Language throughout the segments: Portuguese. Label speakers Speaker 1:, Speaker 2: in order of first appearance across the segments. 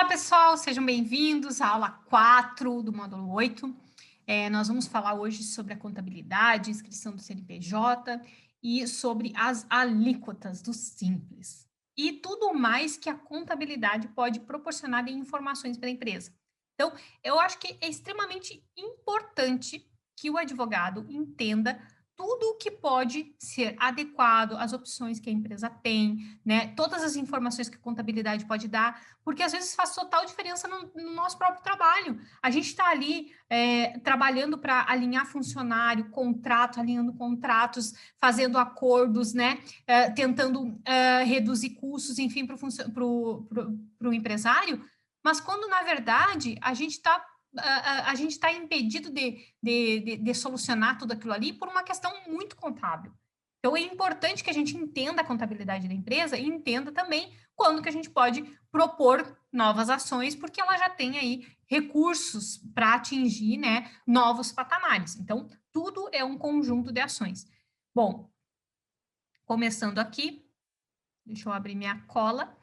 Speaker 1: Pessoal, sejam bem-vindos à aula 4 do módulo 8. Nós vamos falar hoje sobre a contabilidade, inscrição do CNPJ e sobre as alíquotas do Simples. E tudo mais que a contabilidade pode proporcionar de informações para a empresa. Então, eu acho que é extremamente importante que o advogado entenda tudo o que pode ser adequado às opções que a empresa tem, né? Todas as informações que a contabilidade pode dar, porque às vezes faz total diferença no nosso próprio trabalho. A gente está ali trabalhando para alinhar funcionário, contrato, alinhando contratos, fazendo acordos, né? Tentando reduzir custos, enfim, para o empresário, mas quando, na verdade, a gente está impedido de solucionar tudo aquilo ali por uma questão muito contábil. Então, é importante que a gente entenda a contabilidade da empresa e entenda também quando que a gente pode propor novas ações, porque ela já tem aí recursos para atingir, né, novos patamares. Então, tudo é um conjunto de ações. Bom, começando aqui, deixa eu abrir minha cola.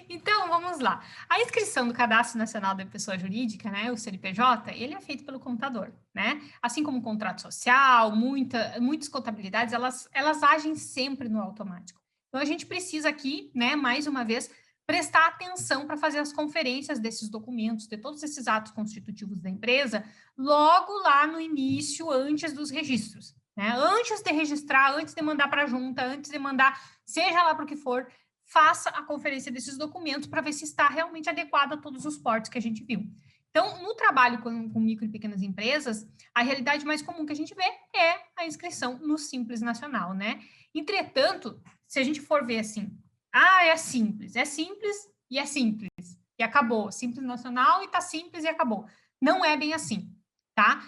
Speaker 1: Então, vamos lá. A inscrição do Cadastro Nacional da Pessoa Jurídica, né, o CNPJ, ele é feito pelo contador, né? Assim como o contrato social, muitas contabilidades, elas agem sempre no automático. Então, a gente precisa aqui, né, mais uma vez, prestar atenção para fazer as conferências desses documentos, de todos esses atos constitutivos da empresa, logo lá no início, antes dos registros, né? Antes de registrar, antes de mandar para a junta, antes de mandar, seja lá para o que for, faça a conferência desses documentos para ver se está realmente adequado a todos os portos que a gente viu. Então, no trabalho com micro e pequenas empresas, a realidade mais comum que a gente vê é a inscrição no Simples Nacional, né? Entretanto, se a gente for ver assim, é simples e é simples, e acabou. Simples Nacional e tá simples e acabou. Não é bem assim, tá?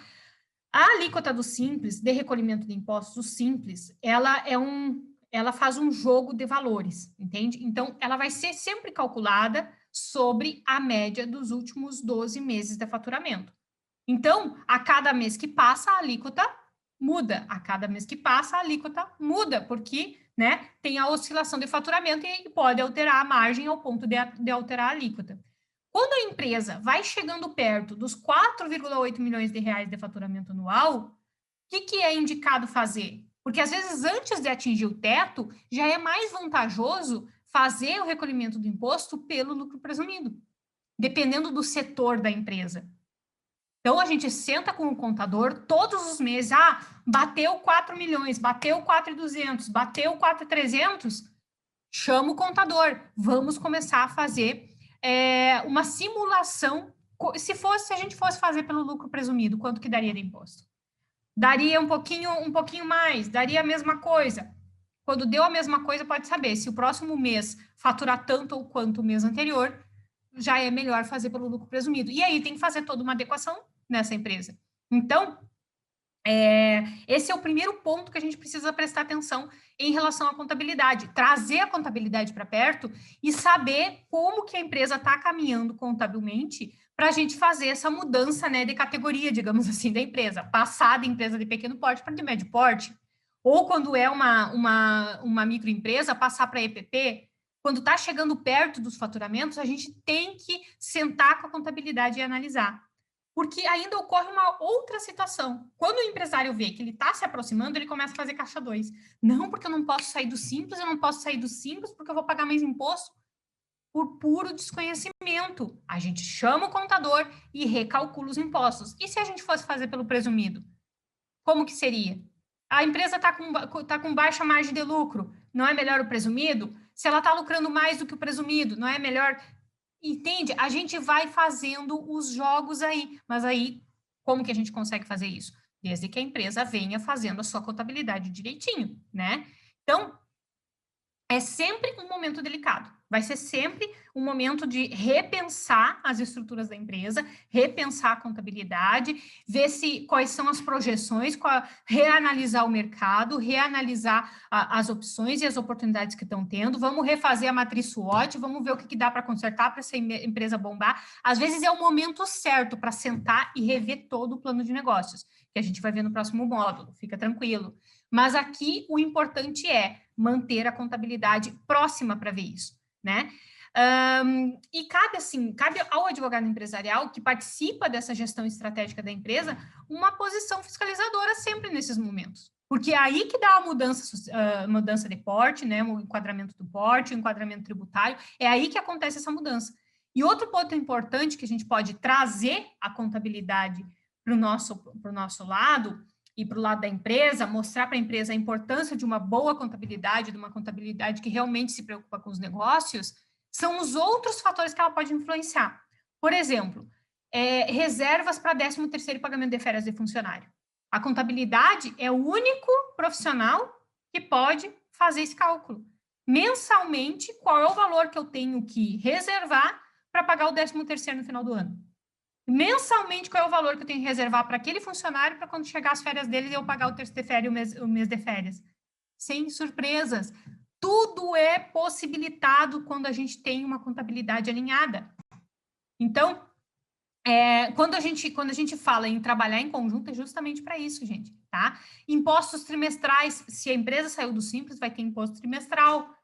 Speaker 1: A alíquota do Simples, de recolhimento de impostos, o Simples, ela faz um jogo de valores, entende? Então, ela vai ser sempre calculada sobre a média dos últimos 12 meses de faturamento. Então, a cada mês que passa, a alíquota muda. A cada mês que passa, a alíquota muda, porque, né, tem a oscilação de faturamento e pode alterar a margem ao ponto de alterar a alíquota. Quando a empresa vai chegando perto dos 4,8 milhões de reais de faturamento anual, o que é indicado fazer? Porque às vezes, antes de atingir o teto, já é mais vantajoso fazer o recolhimento do imposto pelo lucro presumido, dependendo do setor da empresa. Então, a gente senta com o contador todos os meses, bateu 4 milhões, bateu 4,200, bateu 4,300, chama o contador, vamos começar a fazer uma simulação, se a gente fosse fazer pelo lucro presumido, quanto que daria de imposto? Daria um pouquinho mais, daria a mesma coisa. Quando deu a mesma coisa, pode saber se o próximo mês faturar tanto ou quanto o mês anterior, já é melhor fazer pelo lucro presumido. E aí tem que fazer toda uma adequação nessa empresa. Então, esse é o primeiro ponto que a gente precisa prestar atenção em relação à contabilidade, trazer a contabilidade para perto e saber como que a empresa está caminhando contabilmente para a gente fazer essa mudança, né, de categoria, digamos assim, da empresa, passar da empresa de pequeno porte para de médio porte, ou quando é uma microempresa, passar para EPP. Quando está chegando perto dos faturamentos, a gente tem que sentar com a contabilidade e analisar. Porque ainda ocorre uma outra situação. Quando o empresário vê que ele está se aproximando, ele começa a fazer caixa 2. Não, porque eu não posso sair do Simples, eu não posso sair do Simples porque eu vou pagar mais imposto. Por puro desconhecimento. A gente chama o contador e recalcula os impostos. E se a gente fosse fazer pelo presumido? Como que seria? A empresa está com baixa margem de lucro. Não é melhor o presumido? Se ela está lucrando mais do que o presumido, não é melhor... Entende? A gente vai fazendo os jogos aí, mas aí, como que a gente consegue fazer isso? Desde que a empresa venha fazendo a sua contabilidade direitinho, né? Então, é sempre um momento delicado. Vai ser sempre um momento de repensar as estruturas da empresa, repensar a contabilidade, ver quais são as projeções, reanalisar o mercado, reanalisar as opções e as oportunidades que estão tendo. Vamos refazer a matriz SWOT, vamos ver o que dá para consertar para essa empresa bombar. Às vezes é o momento certo para sentar e rever todo o plano de negócios, que a gente vai ver no próximo módulo, fica tranquilo. Mas aqui o importante é manter a contabilidade próxima para ver isso, né? E cabe ao advogado empresarial que participa dessa gestão estratégica da empresa uma posição fiscalizadora sempre nesses momentos. Porque é aí que dá a mudança de porte, né, o enquadramento do porte, o enquadramento tributário, é aí que acontece essa mudança. E outro ponto importante que a gente pode trazer a contabilidade para o nosso lado e para o lado da empresa, mostrar para a empresa a importância de uma boa contabilidade, de uma contabilidade que realmente se preocupa com os negócios, são os outros fatores que ela pode influenciar. Por exemplo, reservas para 13º pagamento de férias de funcionário. A contabilidade é o único profissional que pode fazer esse cálculo. Mensalmente, qual é o valor que eu tenho que reservar para pagar o 13º no final do ano? Mensalmente, qual é o valor que eu tenho que reservar para aquele funcionário para quando chegar as férias dele eu pagar o terço de férias, o mês de férias? Sem surpresas. Tudo é possibilitado quando a gente tem uma contabilidade alinhada. Então, quando a gente fala em trabalhar em conjunto, é justamente para isso, gente, tá? Impostos trimestrais, se a empresa saiu do Simples, vai ter imposto trimestral.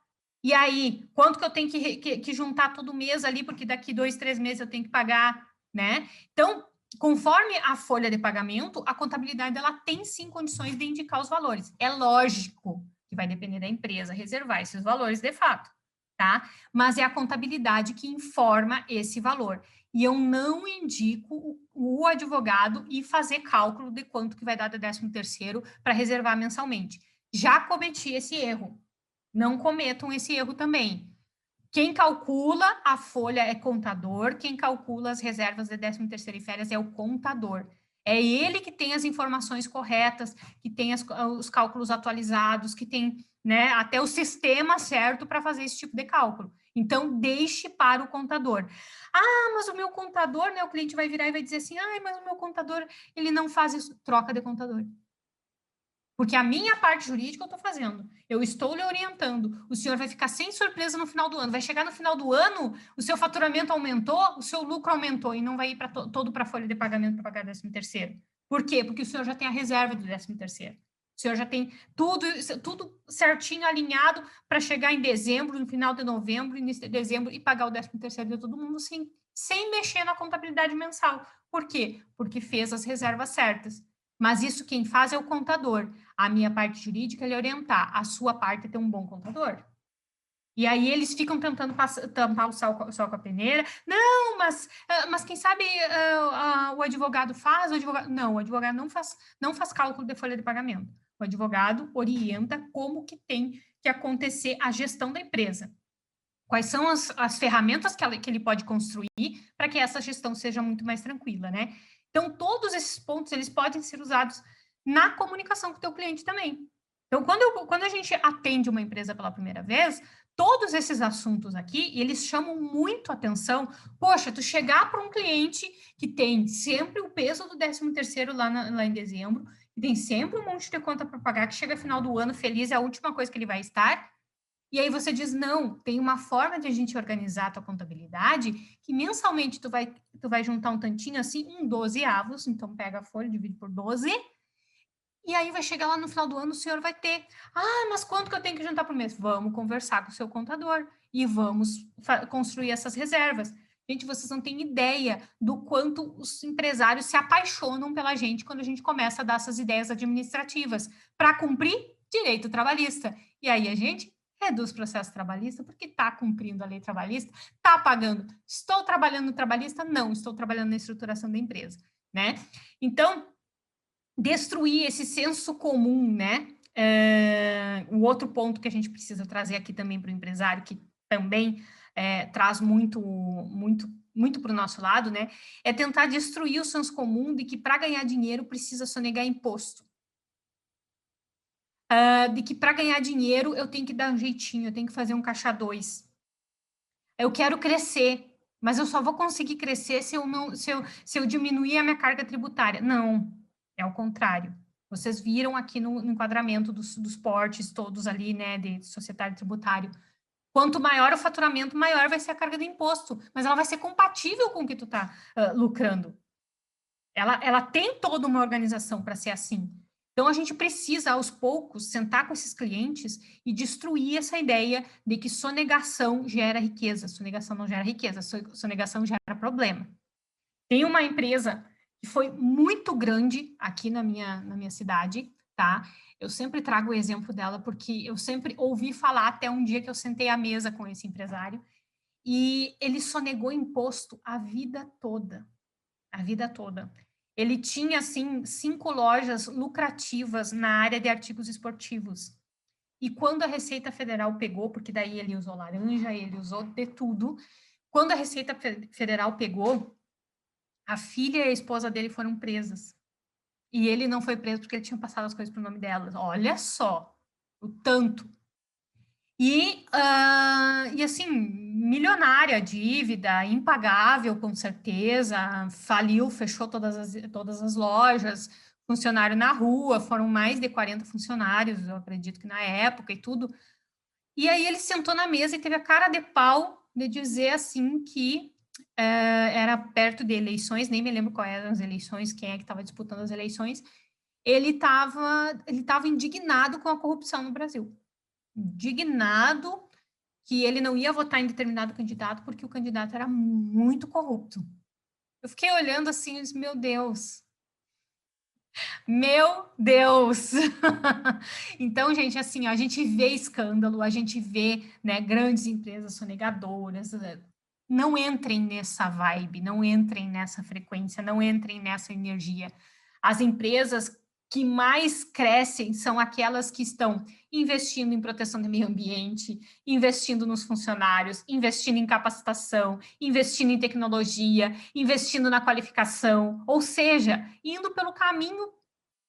Speaker 1: E aí, quanto que eu tenho que juntar todo mês ali, porque daqui 2, 3 meses eu tenho que pagar, né? Então, conforme a folha de pagamento, a contabilidade, ela tem sim condições de indicar os valores. É lógico que vai depender da empresa reservar esses valores de fato, tá? Mas é a contabilidade que informa esse valor. E eu não indico o advogado ir fazer cálculo de quanto que vai dar de 13º para reservar mensalmente. Já cometi esse erro. Não cometam esse erro também. Quem calcula a folha é contador, quem calcula as reservas de 13º e férias é o contador. É ele que tem as informações corretas, que tem os cálculos atualizados, que tem, né, até o sistema certo para fazer esse tipo de cálculo. Então, deixe para o contador. Ah, mas o meu contador, né, o cliente vai virar e vai dizer assim, ah, mas o meu contador, ele não faz isso. Troca de contador. Porque a minha parte jurídica eu estou fazendo. Eu estou lhe orientando. O senhor vai ficar sem surpresa no final do ano. Vai chegar no final do ano, o seu faturamento aumentou, o seu lucro aumentou e não vai ir todo para a folha de pagamento para pagar 13º. Por quê? Porque o senhor já tem a reserva do 13º. O senhor já tem tudo certinho, alinhado para chegar em dezembro, no final de novembro, início de dezembro e pagar o 13º de todo mundo sem mexer na contabilidade mensal. Por quê? Porque fez as reservas certas. Mas isso quem faz é o contador. A minha parte jurídica é orientar. A sua parte é ter um bom contador. E aí eles ficam tentando tampar o sol com a peneira. Não, mas quem sabe o advogado faz? Não, o advogado não faz cálculo de folha de pagamento. O advogado orienta como que tem que acontecer a gestão da empresa. Quais são as ferramentas que ele pode construir para que essa gestão seja muito mais tranquila, né? Então, todos esses pontos, eles podem ser usados na comunicação com o teu cliente também. Então, quando a gente atende uma empresa pela primeira vez, todos esses assuntos aqui, eles chamam muito atenção. Poxa, tu chegar para um cliente que tem sempre o peso do 13º lá em dezembro, que tem sempre um monte de conta para pagar, que chega final do ano feliz, é a última coisa que ele vai estar. E aí você diz, não, tem uma forma de a gente organizar a tua contabilidade que mensalmente tu vai juntar um tantinho assim, 12avos, então pega a folha, divide por 12, e aí vai chegar lá no final do ano, o senhor vai ter, mas quanto que eu tenho que juntar por mês? Vamos conversar com o seu contador e vamos construir essas reservas. Gente, vocês não têm ideia do quanto os empresários se apaixonam pela gente quando a gente começa a dar essas ideias administrativas para cumprir direito trabalhista. E aí a gente reduz o processo trabalhista porque está cumprindo a lei trabalhista, está pagando. Estou trabalhando no trabalhista? Não, estou trabalhando na estruturação da empresa, né? Então, destruir esse senso comum, né? O outro ponto que a gente precisa trazer aqui também para o empresário, que também traz muito para o nosso lado, né? É tentar destruir o senso comum de que para ganhar dinheiro precisa sonegar imposto. De que para ganhar dinheiro eu tenho que dar um jeitinho, eu tenho que fazer um caixa 2. Eu quero crescer, mas eu só vou conseguir crescer se eu diminuir a minha carga tributária. Não, é o contrário. Vocês viram aqui no enquadramento dos portes todos ali, né, de societário tributário. Quanto maior o faturamento, maior vai ser a carga de imposto, mas ela vai ser compatível com o que tu está lucrando. Ela tem toda uma organização para ser assim. Então, a gente precisa, aos poucos, sentar com esses clientes e destruir essa ideia de que sonegação gera riqueza. Sonegação não gera riqueza, sonegação gera problema. Tem uma empresa que foi muito grande aqui na minha cidade, tá? Eu sempre trago o exemplo dela porque eu sempre ouvi falar até um dia que eu sentei à mesa com esse empresário e ele sonegou imposto a vida toda. A vida toda. Ele tinha, assim, 5 lojas lucrativas na área de artigos esportivos. E quando a Receita Federal pegou, porque daí ele usou laranja, ele usou de tudo, quando a Receita Federal pegou, a filha e a esposa dele foram presas. E ele não foi preso porque ele tinha passado as coisas para o nome delas. Olha só o tanto. E assim, milionária, dívida, impagável, com certeza, faliu, fechou todas as lojas, funcionário na rua, foram mais de 40 funcionários, eu acredito que na época e tudo. E aí ele sentou na mesa e teve a cara de pau de dizer assim que era perto de eleições, nem me lembro quais eram as eleições, quem é que estava disputando as eleições, ele estava indignado com a corrupção no Brasil. Indignado que ele não ia votar em determinado candidato porque o candidato era muito corrupto. Eu fiquei olhando assim e disse, meu Deus. Meu Deus! Então, gente, assim, a gente vê escândalo, a gente vê, né, grandes empresas sonegadoras. Não entrem nessa vibe, não entrem nessa frequência, não entrem nessa energia. As empresas que mais crescem são aquelas que estão investindo em proteção do meio ambiente, investindo nos funcionários, investindo em capacitação, investindo em tecnologia, investindo na qualificação, ou seja, indo pelo caminho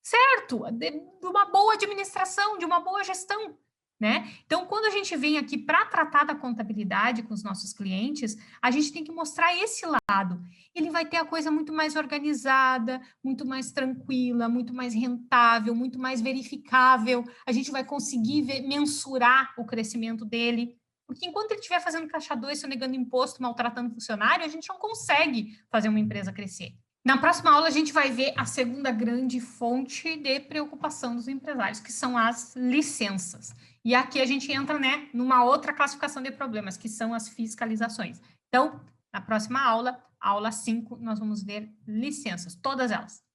Speaker 1: certo, de uma boa administração, de uma boa gestão, né? Então, quando a gente vem aqui para tratar da contabilidade com os nossos clientes, a gente tem que mostrar esse lado. Ele vai ter a coisa muito mais organizada, muito mais tranquila, muito mais rentável, muito mais verificável. A gente vai conseguir mensurar o crescimento dele. Porque enquanto ele estiver fazendo caixa 2, sonegando imposto, maltratando funcionário, a gente não consegue fazer uma empresa crescer. Na próxima aula, a gente vai ver a segunda grande fonte de preocupação dos empresários, que são as licenças. E aqui a gente entra, né, numa outra classificação de problemas, que são as fiscalizações. Então, na próxima aula, aula 5, nós vamos ver licenças, todas elas.